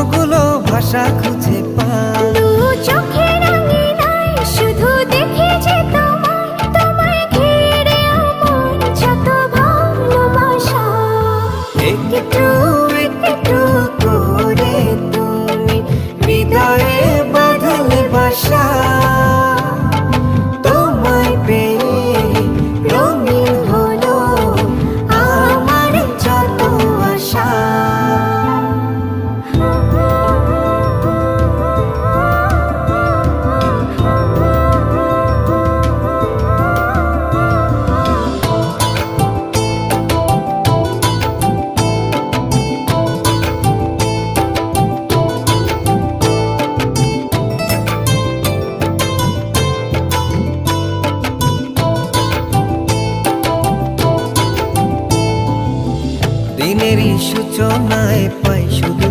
কতগুলো ভাষা খুঁজে পাই। দু চোখের আঙিনায় শুধু দেখি যে তোমায়, তোমায় ঘিরে আমার যত ভালোবাসা। একটু একটু করে তুমি হৃদয়ে বাঁধলে বাসা। তোমায় পেয়ে রঙিন হলো আমার যত আশা। দিনেরই সূচনায় পাই শুধু